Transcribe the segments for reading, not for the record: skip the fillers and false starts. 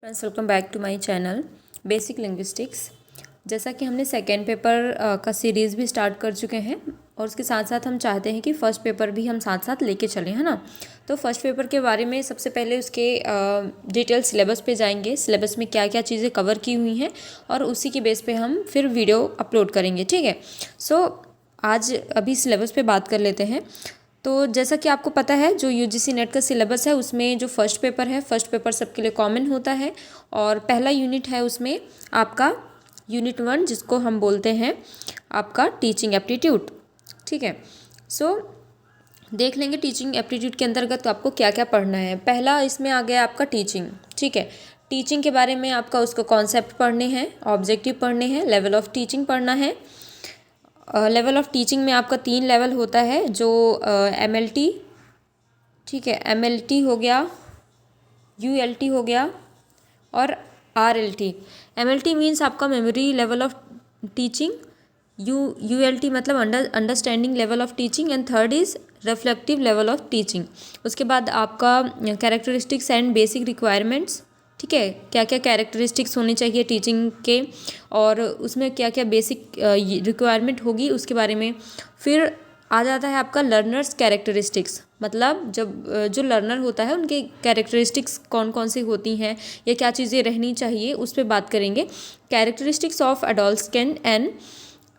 Friends, welcome back to my channel basic linguistics. जैसा कि हमने सेकेंड पेपर का सीरीज़ भी स्टार्ट कर चुके हैं और उसके साथ साथ हम चाहते हैं कि फ़र्स्ट पेपर भी हम साथ साथ लेके चलें, है ना। तो फर्स्ट पेपर के बारे में सबसे पहले उसके डिटेल सिलेबस पे जाएंगे, सिलेबस में क्या क्या चीज़ें कवर की हुई हैं और उसी के बेस पे हम फिर वीडियो अपलोड करेंगे, ठीक है। सो आज अभी सिलेबस पे बात कर लेते हैं। तो जैसा कि आपको पता है, जो यूजीसी नेट का सिलेबस है उसमें जो फर्स्ट पेपर है, फर्स्ट पेपर सबके लिए कॉमन होता है और पहला यूनिट है उसमें आपका यूनिट 1, जिसको हम बोलते हैं आपका टीचिंग एप्टीट्यूड, ठीक है। सो देख लेंगे टीचिंग एप्टीट्यूड के अंतर्गत आपको क्या क्या पढ़ना है। पहला इसमें आ गया आपका टीचिंग, ठीक है। टीचिंग के बारे में आपका उसको कॉन्सेप्ट पढ़ने हैं, ऑब्जेक्टिव पढ़ने हैं, लेवल ऑफ टीचिंग पढ़ना है। लेवल ऑफ टीचिंग में आपका 3 लेवल होता है, जो MLT, ठीक है, MLT हो गया, ULT हो गया और RLT। MLT मीन्स आपका memory level of teaching, ULT मतलब understanding level of teaching and third is reflective level of teaching. उसके बाद आपका कैरेक्टरिस्टिक्स एंड बेसिक रिक्वायरमेंट्स, ठीक है, क्या क्या कैरेक्टरिस्टिक्स होनी चाहिए टीचिंग के और उसमें क्या क्या बेसिक रिक्वायरमेंट होगी उसके बारे में। फिर आ जाता है आपका लर्नर्स कैरेक्टरिस्टिक्स, मतलब जब जो लर्नर होता है उनके कैरेक्टरिस्टिक्स कौन कौन सी होती हैं या क्या चीज़ें रहनी चाहिए, उस पर बात करेंगे। Characteristics of adult and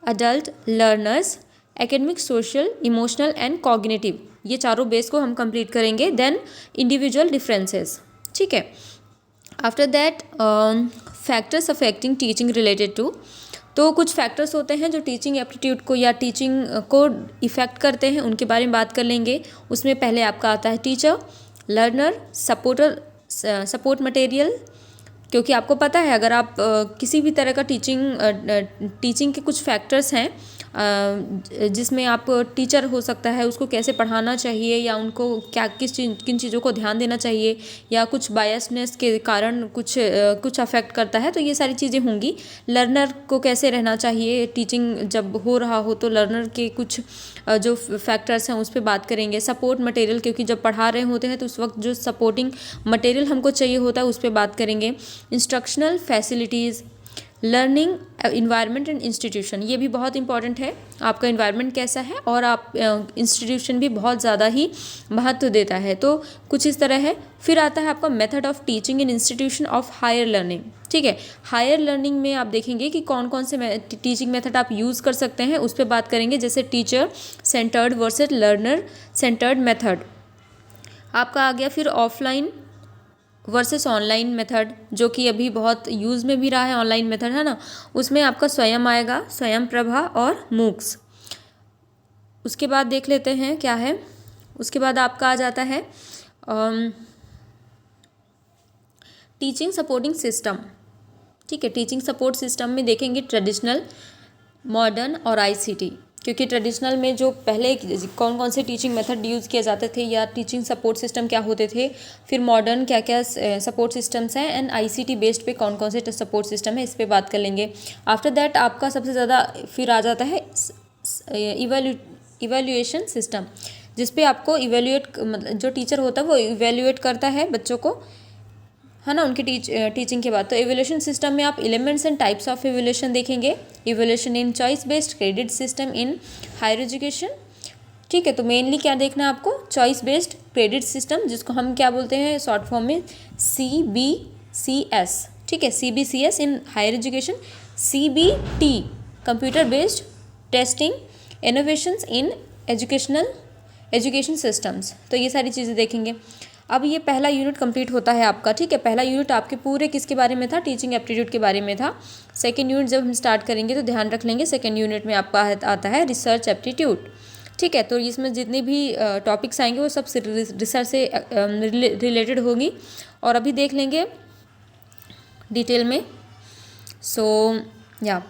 adult learners, academic, social, emotional and cognitive, ये चारों बेस को हम कंप्लीट करेंगे। देन इंडिविजुअल डिफरेंसेस, ठीक है। After that factors affecting teaching related to, तो कुछ फैक्टर्स होते हैं जो टीचिंग एप्टीट्यूड को या टीचिंग को इफ़ेक्ट करते हैं, उनके बारे में बात कर लेंगे। उसमें पहले आपका आता है टीचर, लर्नर, सपोर्ट मटेरियल, क्योंकि आपको पता है अगर आप किसी भी तरह का टीचिंग के कुछ फैक्टर्स हैं जिसमें आप टीचर हो सकता है उसको कैसे पढ़ाना चाहिए या उनको क्या किन चीज़ों को ध्यान देना चाहिए या कुछ बायसनेस के कारण कुछ अफेक्ट करता है, तो ये सारी चीज़ें होंगी। लर्नर को कैसे रहना चाहिए टीचिंग जब हो रहा हो, तो लर्नर के कुछ जो फैक्टर्स हैं उस पर बात करेंगे। सपोर्ट मटेरियल, क्योंकि जब पढ़ा रहे होते हैं तो उस वक्त जो सपोर्टिंग मटेरियल हमको चाहिए होता है उस पर बात करेंगे। Instructional facilities, learning environment and institution, ये भी बहुत इंपॉर्टेंट है, आपका इन्वायरमेंट कैसा है और आप इंस्टीट्यूशन भी बहुत ज़्यादा ही महत्व देता है, तो कुछ इस तरह है। फिर आता है आपका method of teaching in institution of higher learning, ठीक है। हायर लर्निंग में आप देखेंगे कि कौन कौन से टीचिंग मेथड आप यूज़ कर सकते हैं, उस पर बात करेंगे, जैसे teacher centred versus learner centred method आपका आ गया। फिर ऑफलाइन वर्सेस ऑनलाइन मेथड, जो कि अभी बहुत यूज़ में भी रहा है, ऑनलाइन मेथड, है ना। उसमें आपका स्वयं आएगा, स्वयं प्रभा और मूक्स। उसके बाद देख लेते हैं क्या है। उसके बाद आपका आ जाता है टीचिंग सपोर्टिंग सिस्टम, ठीक है। टीचिंग सपोर्ट सिस्टम में देखेंगे ट्रेडिशनल, मॉडर्न और ICT, क्योंकि ट्रेडिशनल में जो पहले कौन कौन से टीचिंग मेथड यूज़ किए जाते थे या टीचिंग सपोर्ट सिस्टम क्या होते थे, फिर मॉडर्न क्या क्या सपोर्ट सिस्टम्स हैं एंड ICT बेस्ड पे कौन कौन से सपोर्ट सिस्टम है, इस पर बात कर लेंगे। आफ्टर दैट आपका सबसे ज़्यादा फिर आ जाता है इवेल्यूएशन सिस्टम, जिस पे आपको मतलब जो टीचर होता है वो इवेल्यूएट करता है बच्चों को, है ना, उनकी टीचिंग के बाद। तो इवोल्यूशन सिस्टम में आप elements and types of evolution देखेंगे। Evolution in choice based credit system in higher education, ठीक है। तो मेनली क्या देखना है आपको, चॉइस बेस्ड क्रेडिट सिस्टम, जिसको हम क्या बोलते हैं शॉर्ट फॉर्म में CBCS, ठीक है, CBCS in higher education, CBT computer based testing innovations in education systems, तो ये सारी चीज़ें देखेंगे। अब ये पहला यूनिट कंप्लीट होता है आपका, ठीक है। पहला यूनिट आपके पूरे किसके बारे में था, टीचिंग एप्टीट्यूड के बारे में था। सेकंड यूनिट जब हम स्टार्ट करेंगे तो ध्यान रख लेंगे, सेकंड यूनिट में आपका आता है रिसर्च एप्टीट्यूड, ठीक है। तो इसमें जितने भी टॉपिक्स आएंगे वो सब रिसर्च से रिलेटेड होगी और अभी देख लेंगे डिटेल में। सो या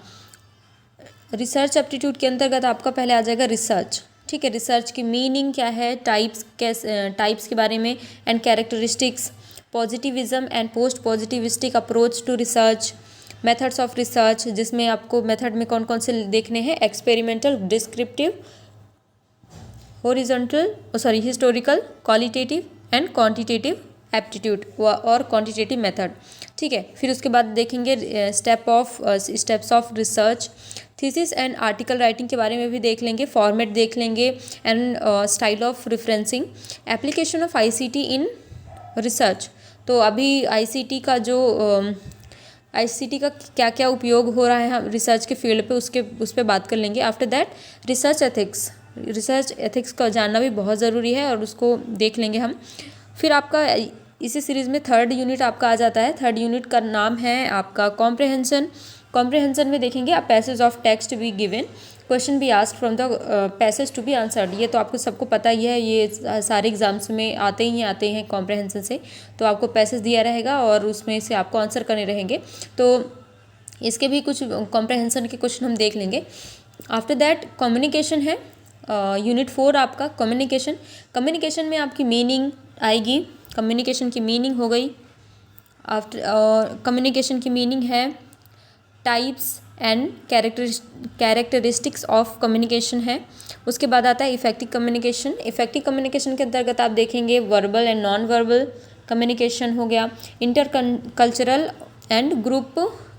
रिसर्च एप्टीट्यूड के अंतर्गत आपका पहले आ जाएगा रिसर्च, ठीक है। रिसर्च की मीनिंग क्या है, टाइप्स के बारे में and characteristics, positivism and post positivistic approach to research, methods of research, जिसमें आपको मेथड में कौन कौन से देखने हैं, experimental, descriptive, historical, qualitative and quantitative aptitude और क्वांटिटेटिव मेथड, ठीक है। फिर उसके बाद देखेंगे steps of research, thesis and article writing के बारे में भी देख लेंगे, फॉर्मेट देख लेंगे and style of referencing, application of ICT in research. तो अभी आईसीटी का क्या क्या उपयोग हो रहा है हम रिसर्च के फील्ड पे उस पर बात कर लेंगे। आफ्टर दैट रिसर्च एथिक्स का जानना भी बहुत ज़रूरी है और उसको देख लेंगे हम। फिर आपका इसी सीरीज़ में थर्ड यूनिट आपका आ जाता है। थर्ड यूनिट का नाम है आपका कॉम्प्रहेंशन में देखेंगे आप passage of text be given, question be asked from the passage to be answered. ये तो आपको सबको पता ही है, ये सारे एग्जाम्स में आते हैं कॉम्प्रहेंशन से। तो आपको पैसेज दिया रहेगा और उसमें से आपको आंसर करने रहेंगे। तो इसके भी कुछ कॉम्प्रहेंशन के क्वेश्चन हम देख लेंगे। आफ्टर दैट कम्युनिकेशन है, यूनिट 4 आपका कम्युनिकेशन में आपकी मीनिंग आएगी। कम्युनिकेशन की मीनिंग हो गई। आफ्टर कम्युनिकेशन की मीनिंग है types and characteristics of communication है। उसके बाद आता है इफेक्टिव कम्युनिकेशन के अंतर्गत आप देखेंगे verbal and non verbal communication हो गया, इंटरकल्चरल एंड ग्रुप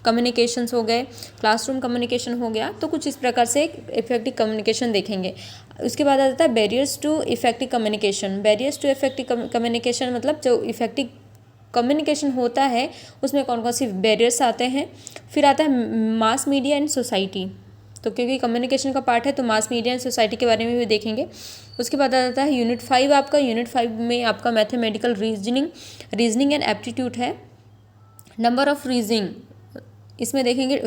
कम्युनिकेशंस हो गए, क्लासरूम कम्युनिकेशन हो गया। तो कुछ इस प्रकार से इफेक्टिव कम्युनिकेशन देखेंगे। उसके बाद आ जाता है बैरियर्स टू इफेक्टिव कम्युनिकेशन मतलब जो इफेक्टिव कम्युनिकेशन होता है उसमें कौन कौन सी बैरियर्स आते हैं। फिर आता है मास मीडिया एंड सोसाइटी, तो क्योंकि कम्युनिकेशन का पार्ट है तो मास मीडिया एंड सोसाइटी के बारे में भी देखेंगे। उसके बाद आ जाता है यूनिट 5 आपका। यूनिट 5 में आपका मैथमेटिकल रीजनिंग एंड एप्टीट्यूड है। नंबर ऑफ रीजनिंग इसमें देखेंगे,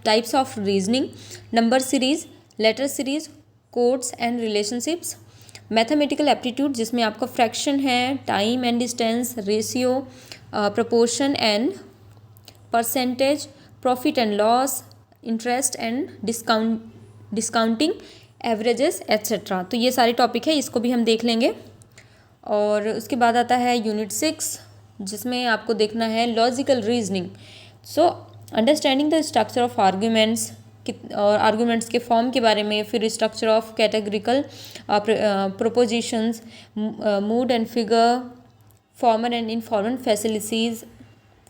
types of reasoning, number series, letter series, codes and relationships. Mathematical aptitude जिसमें आपका फ्रैक्शन है, time and distance, ratio, proportion and percentage, profit and loss, interest and discounting, averages etcetera. तो ये सारे topic है, इसको भी हम देख लेंगे। और उसके बाद आता है यूनिट 6 जिसमें आपको देखना है logical reasoning. So understanding the structure of arguments और आर्ग्यूमेंट्स के फॉर्म के बारे में, फिर structure of categorical propositions, mood and figure, formal and informal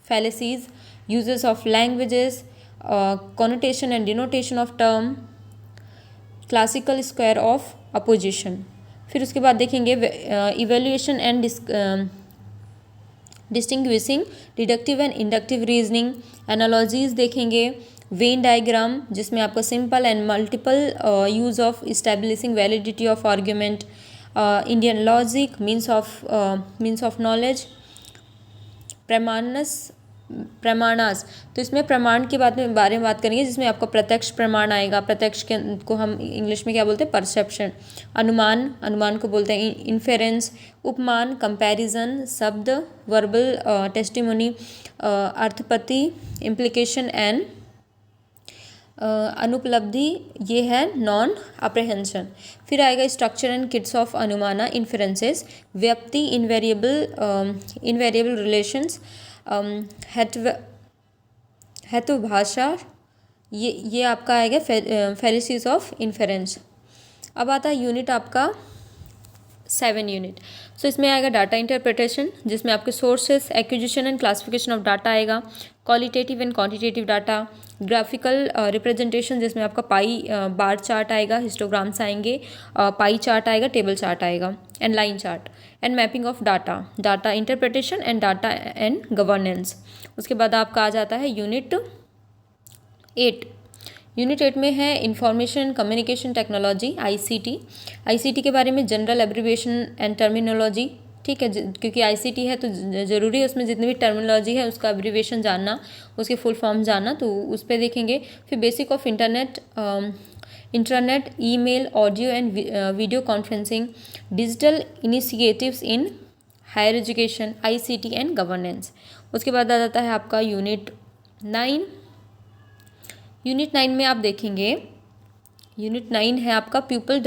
फैलेसीज, uses of languages, connotation and denotation of term, classical square of opposition. फिर उसके बाद देखेंगे evaluation and distinguishing deductive and inductive reasoning, analogies देखेंगे, Venn diagram जिसमें आपको simple and multiple use of establishing validity of argument, Indian logic, means of knowledge, प्रमाणास। तो इसमें प्रमाण के बारे में बात करेंगे जिसमें आपका प्रत्यक्ष प्रमाण आएगा। प्रत्यक्ष को हम इंग्लिश में क्या बोलते हैं, परसेप्शन। अनुमान को बोलते हैं इन्फेरेंस। उपमान, कंपैरिजन, शब्द, वर्बल टेस्टिमोनी, अर्थपति, इम्प्लीकेशन एंड अनुपलब्धि, ये है नॉन अप्रहेंशन। फिर आएगा स्ट्रक्चर एंड किट्स ऑफ अनुमाना, इन्फेरेंसेस, व्याप्ति, इनवेरिएबल रिलेशंस, हेतु भाषा, ये आपका आएगा फैलिसीज ऑफ इन्फेरेंस। अब आता है यूनिट आपका 7 यूनिट। सो इसमें आएगा डाटा इंटरप्रिटेशन जिसमें आपके sources, acquisition and classification of data आएगा, qualitative and quantitative data, graphical representation जिसमें आपका पाई बार चार्ट आएगा, हिस्टोग्राम्स आएंगे, पाई चार्ट आएगा, टेबल चार्ट आएगा and line chart, and mapping of data interpretation and data and governance. उसके बाद आपका आ जाता है यूनिट 8। यूनिट 8 में है इंफॉर्मेशन कम्युनिकेशन टेक्नोलॉजी, आईसीटी के बारे में जनरल एब्रीविएशन एंड टर्मिनोलॉजी, ठीक है, क्योंकि आईसीटी है तो ज़रूरी है उसमें जितनी भी टर्मिनोलॉजी है उसका एब्रीविएशन जानना, उसके फुल फॉर्म जानना, तो उस पर देखेंगे। फिर basic of internet, email, audio and video conferencing, digital initiatives in higher education, ICT and governance. उसके बाद आ जाता है आपका यूनिट 9। यूनिट 9 में आप देखेंगे, यूनिट 9 है आपका people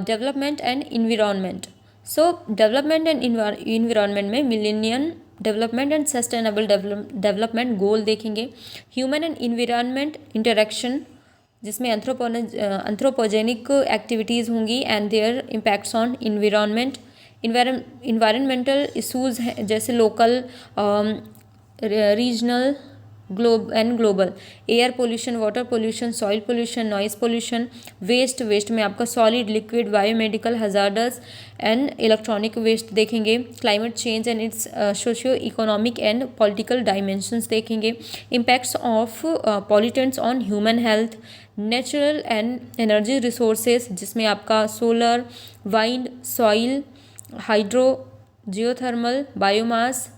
development and environment. So development and environment में millennium development and sustainable development goal देखेंगे, ह्यूमन एंड इन्वायरमेंट इंटरेक्शन जिसमें एंथ्रोपोजेनिक एक्टिविटीज़ होंगी and their impacts on environment, environmental issues हैं जैसे local, regional, global. Air pollution, water pollution, soil pollution, noise pollution, waste में आपका solid, liquid, biomedical, hazardous and electronic waste देखेंगे। Climate change and its socio economic and political dimensions देखेंगे। Impacts of pollutants on human health, natural and energy resources जिसमें आपका solar, wind, soil, hydro, geothermal, biomass,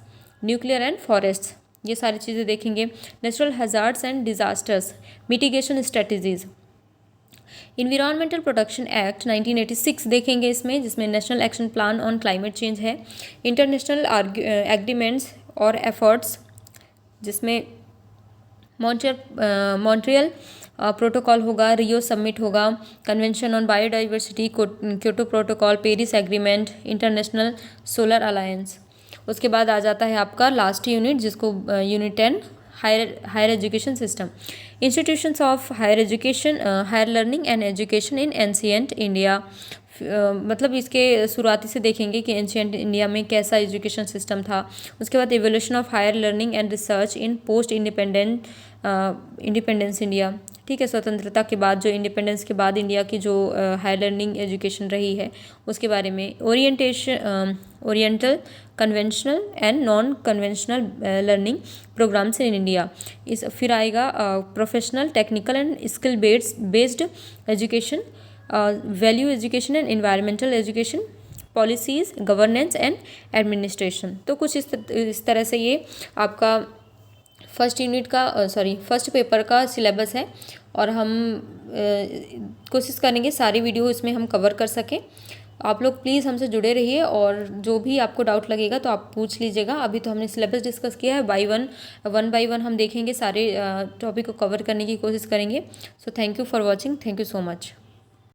nuclear and forest, ये सारी चीज़ें देखेंगे। Natural hazards and disasters, mitigation strategies. Environmental protection act 1986 देखेंगे इसमें, जिसमें national action plan on climate change है। इंटरनेशनल एग्रीमेंट्स और एफर्ट्स जिसमें मॉन्ट्रियल प्रोटोकॉल होगा, रियो समिट होगा, convention on biodiversity, Kyoto protocol, Paris agreement, international solar alliance. उसके बाद आ जाता है आपका लास्ट यूनिट जिसको unit 10 higher education system. Institutions of higher education, higher learning and education in ancient India. मतलब इसके शुरुआती से देखेंगे कि एंशिएंट इंडिया में कैसा एजुकेशन सिस्टम था। उसके बाद evolution of higher learning and research in post independence India. ठीक है, स्वतंत्रता के बाद जो इंडिपेंडेंस के बाद इंडिया की जो हायर लर्निंग एजुकेशन रही है उसके बारे में। Oriental, conventional and non conventional learning programmes in India. इस फिर आएगा professional, technical and skill based education, value education and environmental education, policies, governance and administration. तो कुछ इस तरह से ये आपका फर्स्ट पेपर का सिलेबस है और हम कोशिश करेंगे सारी वीडियो इसमें हम कवर कर सकें। आप लोग प्लीज़ हमसे जुड़े रहिए और जो भी आपको डाउट लगेगा तो आप पूछ लीजिएगा। अभी तो हमने सिलेबस डिस्कस किया है, वन बाय वन हम देखेंगे, सारे टॉपिक को कवर करने की कोशिश करेंगे। So thank you for watching, thank you so much.